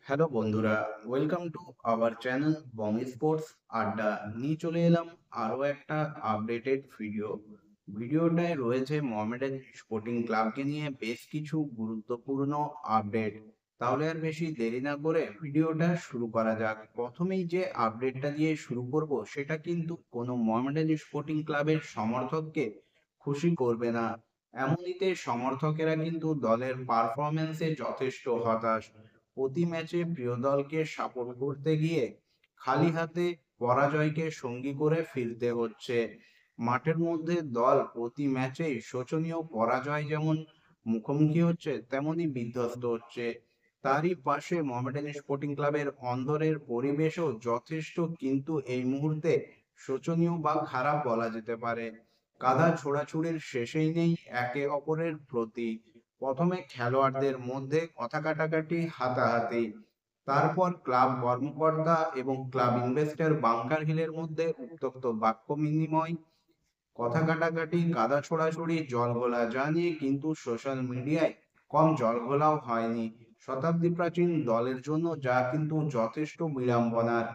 Hello বন্ধুরা, welcome to our channel Bong sports আড্ডা। নিয়ে চলে এলাম আরো একটা আপডেটেড ভিডিওটায় রয়েছে মোহামেডান স্পোর্টিং ক্লাবকে নিয়ে বেশ কিছু গুরুত্বপূর্ণ আপডেট। তাহলে আর বেশি দেরি না করে ভিডিওটা শুরু করা যাক। প্রথমেই যে আপডেটটা দিয়ে শুরু করব সেটা কিন্তু কোনো মোহামেডান স্পোর্টিং ক্লাবের সমর্থককে খুশি করবে না। এমনিতে সমর্থকেরা কিন্তু দলের পারফরমেন্সে যথেষ্ট হতাশ। প্রতি ম্যাচে প্রিয় দলকে সাপোর্ট করতে গিয়ে খালি হাতে পরাজয়কে সঙ্গী করে ফিরতে হচ্ছে। মাঠের মধ্যে দল প্রতি ম্যাচেই শোচনীয় পরাজয় যেমন মুখোমুখি হচ্ছে, তেমনি বিধ্বস্ত হচ্ছে। তারই পাশে মোহামেডান স্পোর্টিং ক্লাবের অন্দরের পরিবেশও যথেষ্ট কিন্তু এই মুহূর্তে শোচনীয় বা খারাপ বলা যেতে পারে। কাদা ছোড়াছুড়ির শেষেই নেই একে অপরের প্রতি। প্রথমে খেলোয়াড়দের মধ্যে কথা কাটাকাটি, হাতাহাতি, তারপর ক্লাব কর্মকর্তা এবং ক্লাব ইনভেস্টর বাংকার হিলের মধ্যে উত্তপ্ত বাক্য বিনিময়, কথা কাটাকাটি, কাদা ছোড়াছুড়ি, জলঘোলা, যা নিয়ে কিন্তু সোশ্যাল মিডিয়ায় কম জলঘোলাও হয়নি শতাব্দী প্রাচীন দলের জন্য, যা কিন্তু যথেষ্ট বিড়ম্বনার।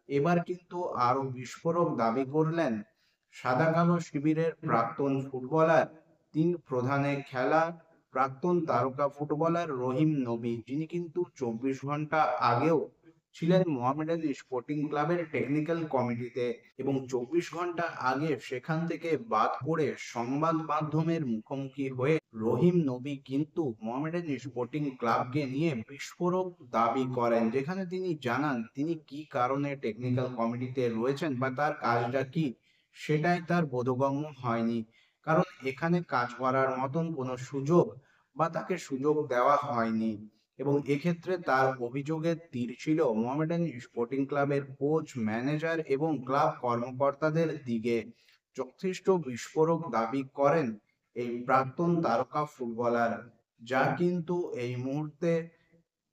এবার কিন্তু আরো বিস্ফোরক দাবি করলেন সাদা কালো শিবিরের প্রাক্তন ফুটবলার, তিন প্রধানে খেলা প্রাক্তন তারকা ফুটবলার রহিম নবী, যিনি কিন্তু 24 ঘন্টা আগেও ছিলেন মোহামেডান স্পোর্টিং ক্লাবের টেকনিক্যাল কমিটিতে, এবং 24 ঘন্টা আগে সেখান থেকে বাদ পড়ে সংবাদ মাধ্যমের মুখোমুখি হয়ে রহিম নবী কিন্তু মোহামেডান স্পোর্টিং ক্লাবকে নিয়ে বিস্ফোরক দাবি করেন, যেখানে তিনি জানান তিনি কি কারণে টেকনিক্যাল কমিটিতে রয়েছেন বা তার কাজটা কি সেটাই তার বোধগম্য হয়নি। কারণ এখানে কাজ করার মতন কোনো সুযোগ বা তাকে সুযোগ দেওয়া হয়নি। এবং এক্ষেত্রে তার অভিযোগের তীর ছিল মোহামেডান স্পোর্টিং ক্লাবের কোচ, ম্যানেজার এবং ক্লাব কর্মকর্তাদের দিকে। যথেষ্ট বিস্ফোরক দাবি করেন এই প্রাক্তন তারকা ফুটবলার, যা কিন্তু এই মুহূর্তে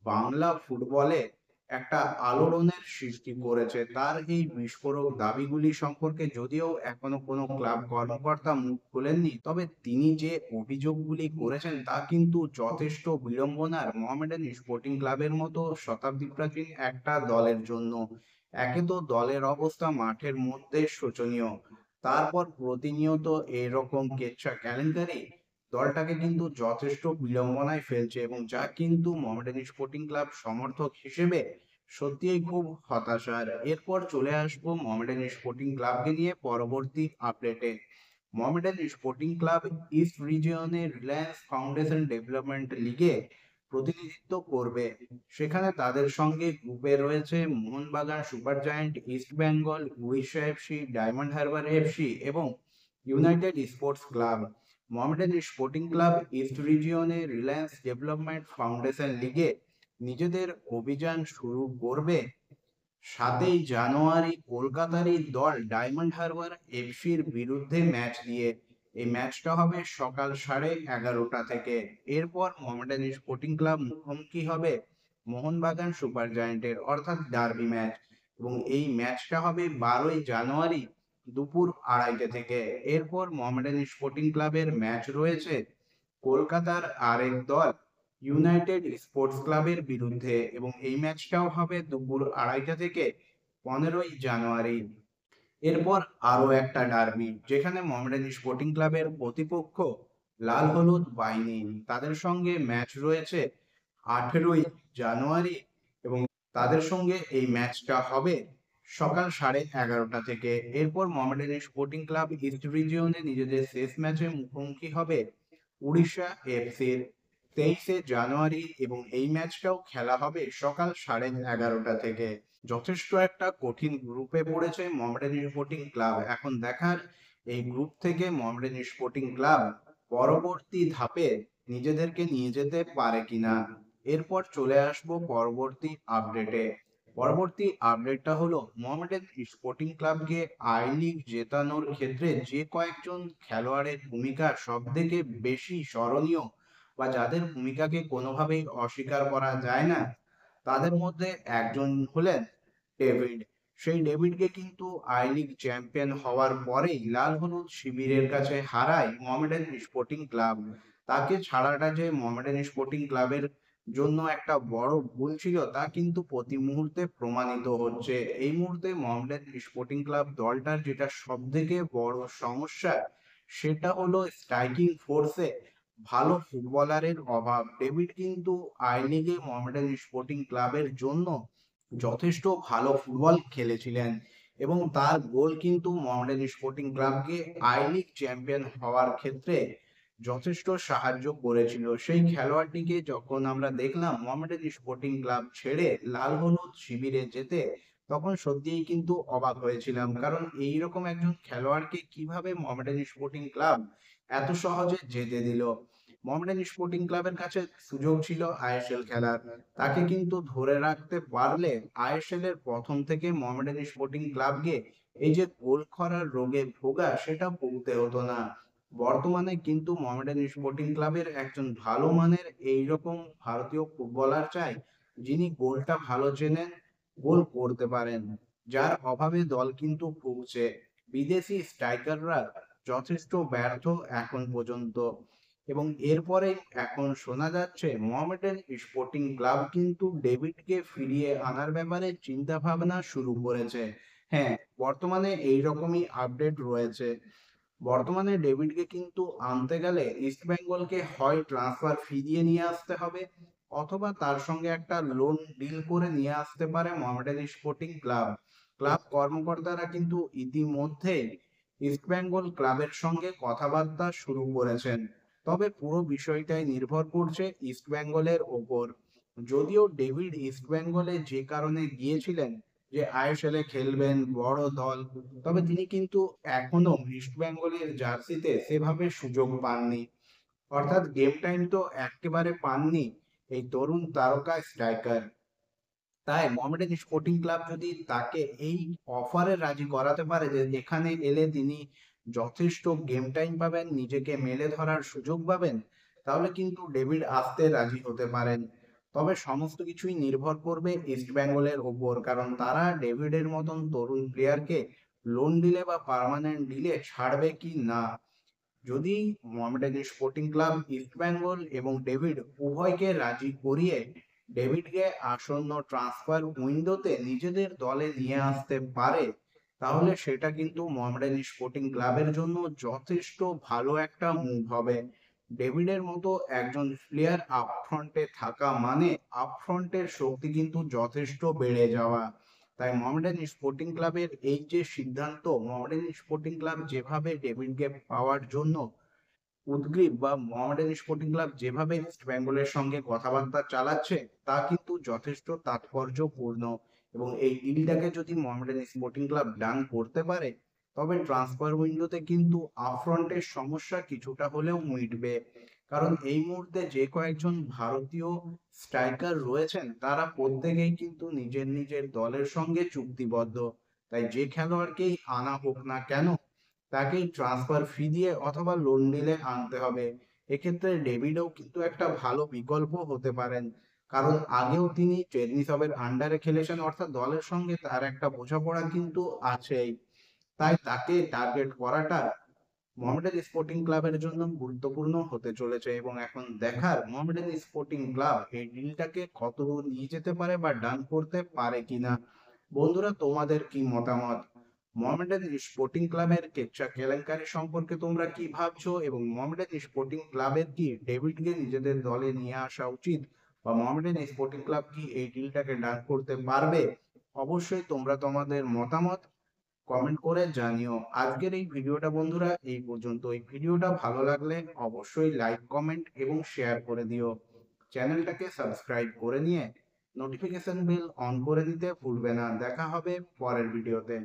বাংলা ফুটবলে একটা আলোড়নের সৃষ্টি করেছে। তার এই বিস্ফোরক দাবিগুলি সম্পর্কে যদিও এখনো কোনো ক্লাব কর্মকর্তা মুখ খোলেননি, তবে তিনি যে অভিযোগগুলি করেছেন তা কিন্তু যথেষ্ট বিড়ম্বনার মোহামেডান স্পোর্টিং ক্লাবের মতো শতাব্দী প্রাচীন একটা দলের জন্য। একে তো দলের অবস্থা মাঠের মধ্যে শোচনীয়, তারপর প্রতিনিয়ত এরকম কেচ্ছা কেলেঙ্কারি দলটাকে কিন্তু যথেষ্ট বিড়ম্বনায় ফেলছে, এবং যা কিন্তু মোহামেডান স্পোর্টিং ক্লাব সমর্থক হিসেবে সত্যিই খুব হতাশার। এরপর চলে আসবো মোহামেডান স্পোর্টিং ক্লাবকে নিয়ে পরবর্তী আপডেটে। মোহামেডান স্পোর্টিং ক্লাব ইস্ট রিজিয়নে রিলায়েন্স ফাউন্ডেশন ডেভেলপমেন্ট লিগে প্রতিনিধিত্ব করবে। সেখানে তাদের সঙ্গে গ্রুপে রয়েছে Mohun Bagan super giant, East Bengal, Orissa FC, Diamond Harbour FC এবং United Sports Club. Mohammedan sporting club east রিজিয়নে রিলায়েন্স ডেভেলপমেন্ট ফাউন্ডেশন লিগে নিজেদের অভিযান শুরু করবে 7ই জানুয়ারি কলকাতারই দল ডায়মন্ড হারবার এফসির বিরুদ্ধে ম্যাচ দিয়ে। এই ম্যাচটা হবে সকাল 11:30 থেকে। এরপর মোহামেডান স্পোর্টিং ক্লাব মুখোমুখি হবে মোহনবাগান সুপার জায়ান্টের, অর্থাৎ ডার্বি ম্যাচ, এবং এই ম্যাচটা হবে 12ই জানুয়ারি দুপুর 2:30 থেকে। এরপর মোহামেডান স্পোর্টিং ক্লাবের ম্যাচ রয়েছে কলকাতার আরেক দল ইউনাইটেড স্পোর্টস ক্লাবের বিরুদ্ধে, এবং এই ম্যাচটাও হবে দুপুর 2:30 থেকে 15ই জানুয়ারি। এরপর আরো একটা ডার্বি, যেখানে মোহামেডান স্পোর্টিং ক্লাবের প্রতিপক্ষ লাল হলুদ বাহিনী, তাদের সঙ্গে ম্যাচ রয়েছে 18ই জানুয়ারি, এবং তাদের সঙ্গে এই ম্যাচটা হবে সকাল 11:30 থেকে। এরপর মোহামেডান স্পোর্টিং ক্লাব ইস্ট রিজিয়নে নিজেদের শেষ ম্যাচে মুখোমুখি হবে উড়িষ্যা এফসির 23 জানুয়ারি, এবং এই ম্যাচটাও খেলা হবে সকাল 11:30 থেকে। যথেষ্ট একটা কঠিন গ্রুপে পড়েছে মোহামেডান স্পোর্টিং ক্লাব। এখন দেখার এই গ্রুপ থেকে মোহামেডান স্পোর্টিং ক্লাব পরবর্তী ধাপে নিজেদেরকে নিয়ে যেতে পারে কিনা। এরপর চলে আসবো পরবর্তী আপডেটে। পরবর্তী আপডেটটা হলো মোহামেডান স্পোর্টিং ক্লাবকে আই লিগ জেতানোর ক্ষেত্রে যে কয়েকজন খেলোয়াড়ের ভূমিকা সব থেকে বেশি স্মরণীয় বা যাদের ভূমিকাকে কোনোভাবেই অস্বীকার করা যায় না, তাদের মধ্যে একজন হলেন ডেভিড। সেই ডেভিডকে কিন্তু আই লিগ চ্যাম্পিয়ন হওয়ার পরেই লাল হলুদ শিবিরের কাছে হারায় মোহামেডান স্পোর্টিং ক্লাব। তাকে ছাড়াটা যে মোহামেডান স্পোর্টিং ক্লাবের জন্য একটা বড় ভুল ছিল তা কিন্তু প্রতি মুহূর্তে প্রমাণিত হচ্ছে। এই মুহূর্তে মোহামেডান স্পোর্টিং ক্লাব দলটার যেটা সব থেকে বড় সমস্যা সেটা হলো স্ট্রাইকিং ফোর্সে ভালো ফুটবলারের অভাব। ডেভিড কিন্তু আই লিগে মোহামেডান স্পোর্টিং ক্লাবের জন্য যথেষ্ট ভালো ফুটবল খেলেছিলেন এবং তার গোল কিন্তু মোহামেডান স্পোর্টিং ক্লাবকে আই লিগ চ্যাম্পিয়ন হওয়ার ক্ষেত্রে যথেষ্ট সাহায্য করেছিল। সেই খেলোয়াড়টিকে যখন আমরা দেখলাম মোহামেডান স্পোর্টিং ক্লাব ছেড়ে লাল হলুদ শিবিরে যেতে, তখন সত্যিই কিন্তু অবাক হয়েছিলাম, কারণ এইরকম একজন খেলোয়াড়কে কিভাবে মোহামেডান স্পোর্টিং ক্লাব এত সহজে যেতে দিল। মোহামেডান স্পোর্টিং ক্লাবের কাছে সুযোগ ছিল আইএসএল খেলার, তাকে কিন্তু ধরে রাখতে পারলে আইএসএল এর প্রথম থেকে মোহামেডান স্পোর্টিং ক্লাবকে এই যে গোল করার রোগে ভোগা সেটা ভুগতে হতো না। বর্তমানে কিন্তু মোহামেডান স্পোর্টিং ক্লাবের একজন ভালো মানের এইরকম ভারতীয় ফুটবলার চাই, যিনি গোলটা ভালো চেনেন, গোল করতে পারেন, যার অভাবে দল কিন্তু ভুগছে। বিদেশি স্ট্রাইকাররা যথেষ্ট ব্যর্থ এখন পর্যন্ত, এবং এরপরে এখন শোনা যাচ্ছে মোহামেডান স্পোর্টিং ক্লাব কিন্তু ডেভিডকে ফিরিয়ে আনার ব্যাপারে চিন্তা ভাবনা শুরু করেছে। হ্যাঁ, বর্তমানে এইরকমই আপডেট রয়েছে। বর্তমানে ডেভিডকে কিন্তু আনতে গেলে ইস্ট বেঙ্গলকে হয় ট্রান্সফার ফি দিয়ে নিয়ে আসতে হবে, অথবা তার সঙ্গে একটা লোন ডিল করে নিয়ে আসতে পারে মোহামেডান স্পোর্টিং ক্লাব। ক্লাব কর্মকর্তারা কিন্তু ইতিমধ্যে ইস্ট বেঙ্গল ক্লাবের সঙ্গে কথাবার্তা শুরু করেছেন। তবে পুরো বিষয়টাই নির্ভর করছে ইস্ট বেঙ্গলের ওপর। যদিও ডেভিড ইস্ট বেঙ্গলে যে কারণে গিয়েছিলেন, যে আইএসএল এ খেলবেন বড় দল, তবে তিনি কিন্তু এখনো ইস্ট বেঙ্গলের জার্সিতে সেভাবে সুযোগ পাননি, অর্থাৎ গেম টাইম তো একেবারে পাননি এই তরুণ তারকা স্ট্রাইকার। তাই মোহামেডান স্পোর্টিং ক্লাব যদি তাকে এই অফারে রাজি করাতে পারে যে এখানে এলে তিনি যথেষ্ট গেম টাইম পাবেন, নিজেকে মেলে ধরার সুযোগ পাবেন, তাহলে কিন্তু ডেভিড আসতে রাজি হতে পারেন। তবে সমস্ত কিছুই নির্ভর করবে ইস্ট বেঙ্গলের ওপর, কারণ তারা ডেভিডের মতন তরুণ প্লেয়ারকে লোন দিলে বা পার্মানেন্ট ডিলে ছাড়বে কি না। যদি Mohammedan sporting club east Bengal এবং ডেভিড উভয়কে রাজি করিয়ে ডেভিডকে আসন্ন ট্রান্সফার উইন্ডোতে নিজেদের দলে নিয়ে আসতে পারে, তাহলে সেটা কিন্তু মোহামেডান স্পোর্টিং ক্লাবের জন্য যথেষ্ট ভালো একটা মুভ হবে। ডেভিডের মতো একজন প্লেয়ার আপফ্রন্টে থাকা মানে আপফ্রন্টের শক্তি কিন্তু যথেষ্ট বেড়ে যাওয়া। তাই মোহামেডান স্পোর্টিং ক্লাবের এই যে সিদ্ধান্ত, মোহামেডান স্পোর্টিং ক্লাব যেভাবে ডেভিডকে পাওয়ার জন্য উদগ্রীব, বা মোহামেডান স্পোর্টিং ক্লাব যেভাবে ইস্ট বেঙ্গলের সঙ্গে কথাবার্তা চালাচ্ছে, তা কিন্তু যথেষ্ট তাৎপর্যপূর্ণ। এবং এই ডিলটাকে যদি মোহামেডান স্পোর্টিং ক্লাব ডান করতে পারে, তবে ট্রান্সফার উইন্ডোতে কিন্তু আপফ্রন্টের সমস্যা কিছুটা হলেও মিটবে। কারণ এই মুহূর্তে যে কয়েকজন ভারতীয় স্ট্রাইকার রয়েছেন তারা প্রত্যেকেই কিন্তু নিজের নিজের দলের সঙ্গে চুক্তিবদ্ধ। তাই যে খেলোয়াড়কেই আনা হোক না কেন, তাকেই ট্রান্সফার ফি দিয়ে অথবা লোন নিলে আনতে হবে। এক্ষেত্রে ডেভিডও কিন্তু একটা ভালো বিকল্প হতে পারেন, কারণ আগেও তিনি চেরনিসবের আন্ডারে খেলেছেন, অর্থাৎ দলের সঙ্গে তার একটা বোঝাপড়া কিন্তু আছেই। তাই তাকে টার্গেট করাটা মোহামেডান স্পোর্টিং ক্লাবের জন্য গুরুত্বপূর্ণ হতে চলেছে, এবং এখন দেখার মোহামেডান স্পোর্টিং ক্লাব এই ডিলটাকে কতদূর নিয়ে যেতে পারে বা ডান করতে পারে কিনা। বন্ধুরা, তোমাদের কি মতামত? মোহামেডান স্পোর্টিং ক্লাবের কেচ্চা কেলেঙ্কারি সম্পর্কে তোমরা কি ভাবছো, এবং মোহামেডান স্পোর্টিং ক্লাবের কি ডেভিডকে নিজেদের দলে নিয়ে আসা উচিত, বা মোহামেডান স্পোর্টিং ক্লাব কি এই ডিলটাকে ডান করতে পারবে? অবশ্যই তোমরা তোমাদের মতামত কমেন্ট করে জানিও। আজকের এই ভিডিওটা বন্ধুরা এই পর্যন্ত। এই ভিডিওটা ভালো লাগলে অবশ্যই লাইক, কমেন্ট এবং শেয়ার করে দিও। চ্যানেলটাকে সাবস্ক্রাইব করে নিয়ে নোটিফিকেশন বেল অন করে দিতে ভুলবে না। দেখা হবে পরের ভিডিওতে।